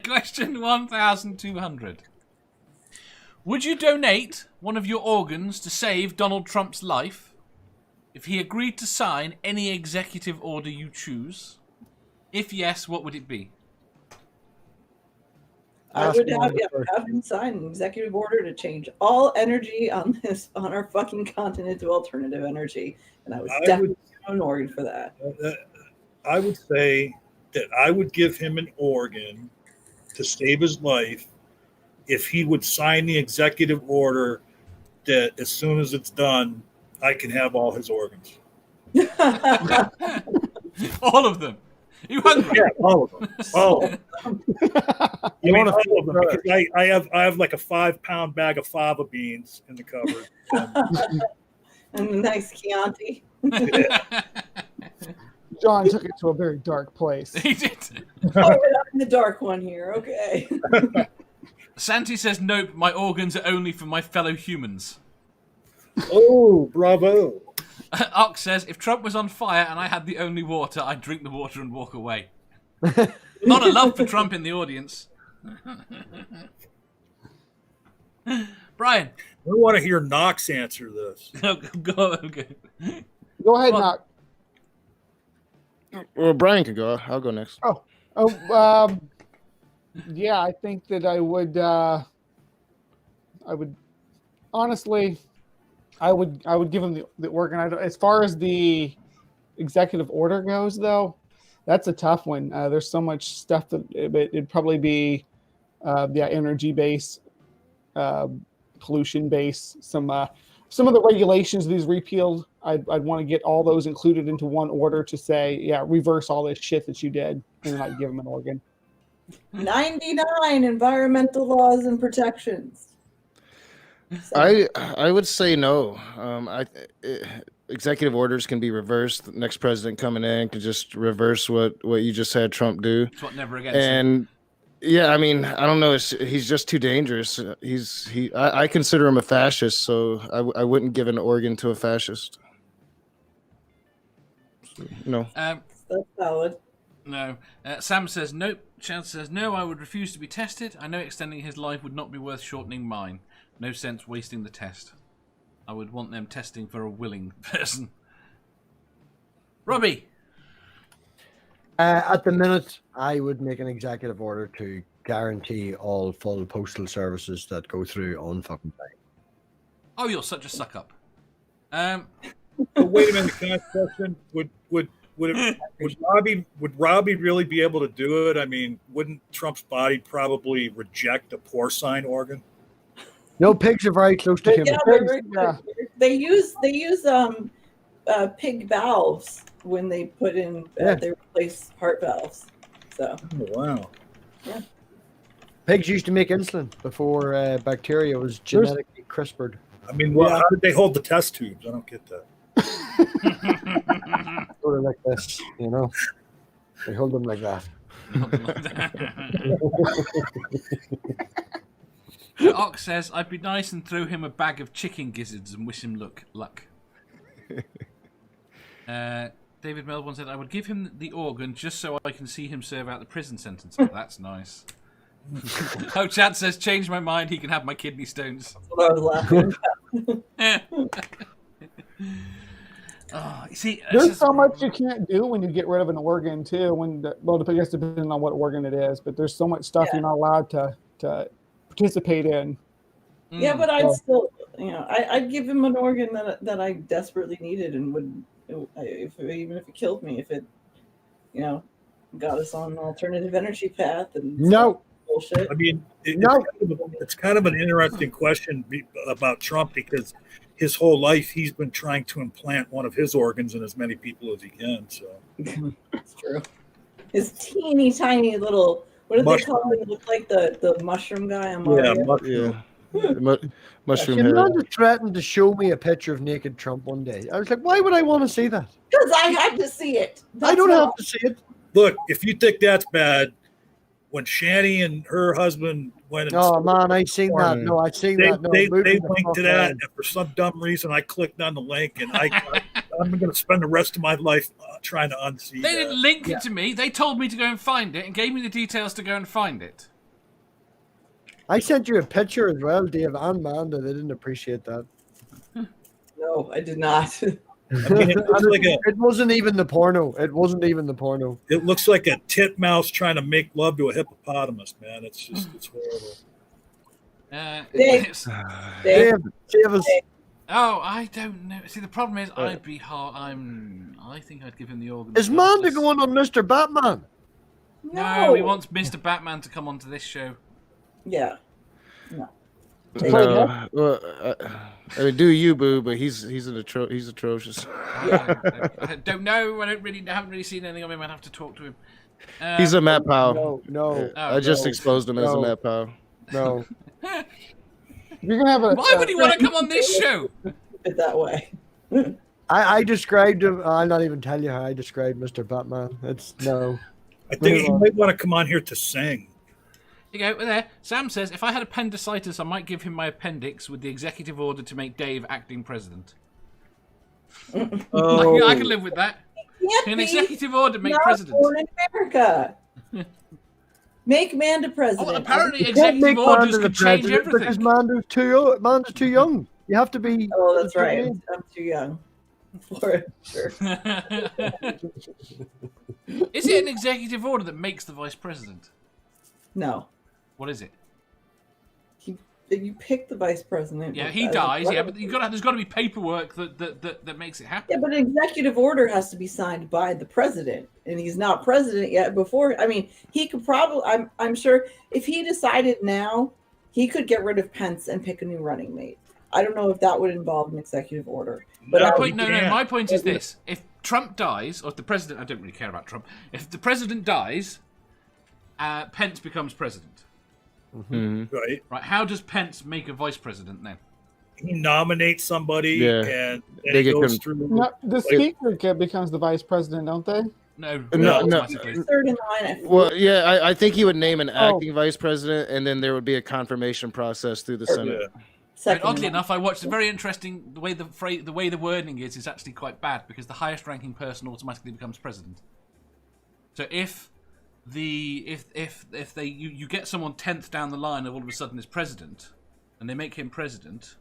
Question 1200. Would you donate one of your organs to save Donald Trump's life if he agreed to sign any executive order you choose? If yes, what would it be? I would have him sign an executive order to change all energy on our fucking continent to alternative energy, and I would definitely give an organ for that. I would say that I would give him an organ to save his life if he would sign the executive order that as soon as it's done, I can have all his organs. All of them. You hungry? Yeah, all of them. All of them. You mean all of them? Because I have like a 5-pound bag of fava beans in the cupboard. And a nice Chianti. Yeah. John took it to a very dark place. He did. Oh, we're not in the dark one here. Okay. Santi says, nope, my organs are only for my fellow humans. Oh, bravo. Ox says, if Trump was on fire and I had the only water, I'd drink the water and walk away. Not a love for Trump in the audience. Brian. I want to hear Knox answer this. Go ahead, Knox. Well, Brian can go. I'll go next. Yeah, I think that I would honestly, I would give him the organ. As far as the executive order goes, though, that's a tough one. There's so much stuff that it'd probably be, energy base, pollution base, some of the regulations these repealed. I'd want to get all those included into one order to say, yeah, reverse all this shit that you did, and then I'd give him an organ. 99 environmental laws and protections. So. I would say no. Executive orders can be reversed. The next president coming in can just reverse what you just had Trump do. It's what never again. And yeah, I mean, I don't know. He's just too dangerous. I consider him a fascist, so I wouldn't give an organ to a fascist. So, no. That's valid. No. Sam says nope. Chad says no. I would refuse to be tested. I know extending his life would not be worth shortening mine. No sense wasting the test. I would want them testing for a willing person. Robbie. At the minute, I would make an executive order to guarantee all full postal services that go through on fucking time. Oh, you're such a suck up. Wait a minute, can I ask a question? Would Robbie really be able to do it? I mean, wouldn't Trump's body probably reject a porcine organ? No, pigs are very close to humans. Yeah, they use pig valves when they put in they replace heart valves. So. Oh, wow. Yeah. Pigs used to make insulin before bacteria was genetically CRISPRed. I mean, how did they hold the test tubes? I don't get that. Sort of like this, you know. They hold them like that. Ox says, I'd be nice and throw him a bag of chicken gizzards and wish him luck. David Melbourne said, I would give him the organ just so I can see him serve out the prison sentence. Oh, that's nice. Oh, Chad says, change my mind, he can have my kidney stones. That's what I was laughing about. Oh, you see, there's so much you can't do when you get rid of an organ, too. I guess depending on what organ it is, but there's so much stuff you're not allowed to participate in. Yeah, but I'd still, I'd give him an organ that I desperately needed and would, even if it killed me, if it, got us on an alternative energy path and bullshit. I mean, it's kind of an interesting question about Trump because his whole life he's been trying to implant one of his organs in as many people as he can. So that's true. His teeny tiny little. What do they call him? Look like the mushroom guy on Mario. Mushroom head. She threatened to show me a picture of naked Trump one day. I was like, why would I want to see that? Because I had to see it. I don't have to see it. Look, if you think that's bad, when Shani and her husband went and I seen that. No, I seen that. No, they linked to that, and for some dumb reason, I clicked on the link, and I'm going to spend the rest of my life trying to unsee. They didn't link it to me. They told me to go and find it, and gave me the details to go and find it. I sent you a picture as well, Dave and Amanda. They didn't appreciate that. No, I did not. I mean, It wasn't even the porno. It wasn't even the porno. it looks like a titmouse trying to make love to a hippopotamus, man. It's horrible. Dave. It's- Dave, save us. oh, I don't know. See, the problem is, I'd be hard. I think I'd give him the organ. Is Manda going on Mr. Batman? No, he wants Mr. Batman to come onto this show. Yeah. No. No, well, I mean, do you, boo? But he's atrocious. I don't know. Haven't really seen anything of him. I'd have to talk to him. He's a Matt Powell. No. I just exposed him as a Matt Powell. No. You're gonna have a. Why would he want to come on this show? It that way. I described him. I'll not even tell you how I described Mr. Batman. It's no. I think he might want to come on here to sing. You go there. Sam says, if I had appendicitis, I might give him my appendix with the executive order to make Dave acting president. Oh. I can live with that. An executive order make not president. born in America. Make Manda president. Oh, apparently You can't make executive orders Manda the could change president because everything. Manda's too young. You have to be. Oh, that's right. I'm too young for it. Sure. Is it an executive order that makes the vice president? No. What is it? You pick the vice president. Yeah, he dies. Yeah, but there's got to be paperwork that makes it happen. Yeah, but an executive order has to be signed by the president, and he's not president yet. Before, I mean, he could probably. I'm sure if he decided now, he could get rid of Pence and pick a new running mate. I don't know if that would involve an executive order. But My point is this: if Trump dies, or if the president, I don't really care about Trump. If the president dies, Pence becomes president. Mm-hmm. Right. How does Pence make a vice president then? He nominates somebody, and They it get goes him- through. No, the speaker becomes the vice president, don't they? No, No. automatically. third in line. Well, yeah, I think he would name an acting vice president, and then there would be a confirmation process through the Senate. Yeah. Second Oddly in line. enough, I watched a very interesting the way the wording is actually quite bad because the highest ranking person automatically becomes president. So if you get someone 10th down the line and all of a sudden is president, and they make him president,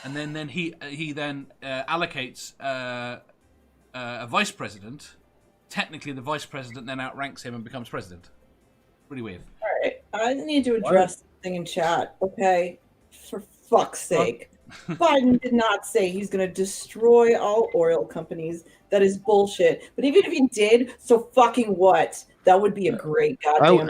and then he allocates a vice president. Technically, the vice president then outranks him and becomes president. Really weird. All right, I need to address something in chat. Okay, for fuck's sake, Biden did not say he's going to destroy all oil companies. That is bullshit. But even if he did, so fucking what? That would be a great goddamn.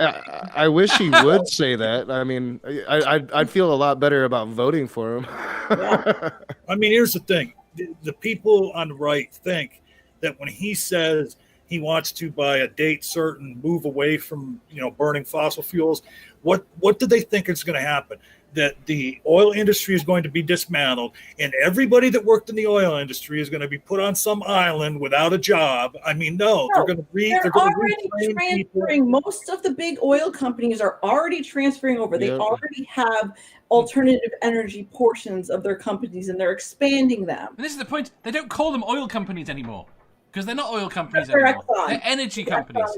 I wish he would say that. I mean, I'd feel a lot better about voting for him. Yeah. I mean, here's the thing: the people on the right think that when he says he wants to, by a date certain, move away from burning fossil fuels, what do they think is going to happen? That the oil industry is going to be dismantled, and everybody that worked in the oil industry is going to be put on some island without a job. I mean, no, they're going to They're already transferring. Most of the big oil companies are already transferring over. They already have alternative energy portions of their companies, and they're expanding them. And this is the point. They don't call them oil companies anymore because they're not oil companies They're anymore. Exxon. They're energy companies.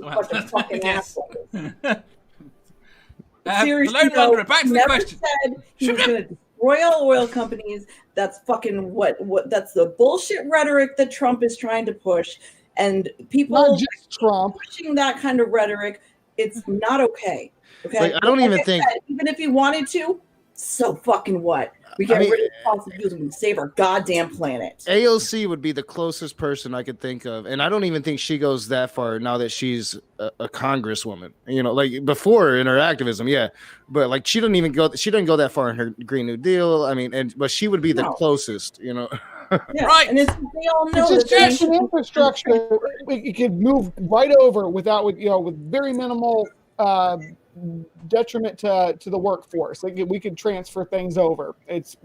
Fucking Yes. assholes. The Seriously, Lone though, Wanderer, back to he the never question. said he was going to destroy all oil companies. That's fucking what that's the bullshit rhetoric that Trump is trying to push, and people Not just Trump. pushing that kind of rhetoric. It's not okay. Okay, Like, I don't even think- even if he wanted to, so fucking what? We get rid of fossil fuels and we save our goddamn planet. AOC would be the closest person I could think of, and I don't even think she goes that far now that she's a congresswoman. Like before in her activism, yeah, but like she doesn't go that far in her Green New Deal. I mean, but she would be the closest. Yeah. Right. And we all know It's that just an infrastructure. It could move right over with very minimal detriment to the workforce. Like we could transfer things over. It's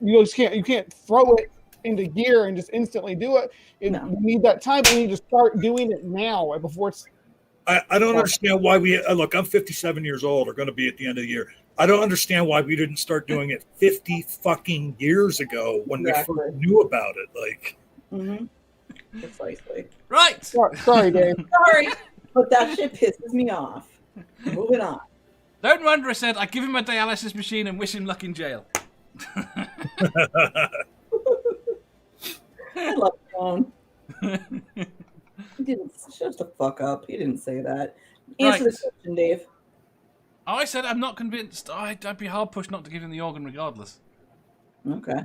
you can't throw it into gear and just instantly do it. You need that time, and you need to start doing it now before it's. I don't understand why we look. I'm 57 years old, or going to be at the end of the year. I don't understand why we didn't start doing it 50 fucking years ago when we first knew about it. Like, precisely. Right. Sorry, Dave. Sorry, but that shit pisses me off. Moving on. Don't wonder I said I'd give him a dialysis machine and wish him luck in jail. I love John. He didn't shut the fuck up. He didn't say that. Answer the question, Dave. Oh, I said I'm not convinced. I'd be hard pushed not to give him the organ regardless. Okay.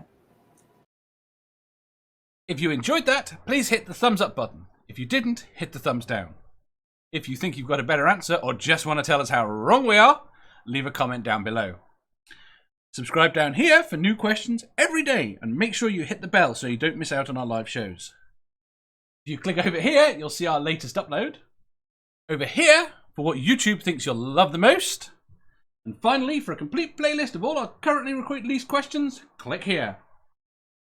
If you enjoyed that, please hit the thumbs up button. If you didn't, hit the thumbs down. If you think you've got a better answer or just want to tell us how wrong we are, leave a comment down below. Subscribe down here for new questions every day and make sure you hit the bell so you don't miss out on our live shows. If you click over here, you'll see our latest upload. Over here, for what YouTube thinks you'll love the most. And finally, for a complete playlist of all our currently released questions, click here.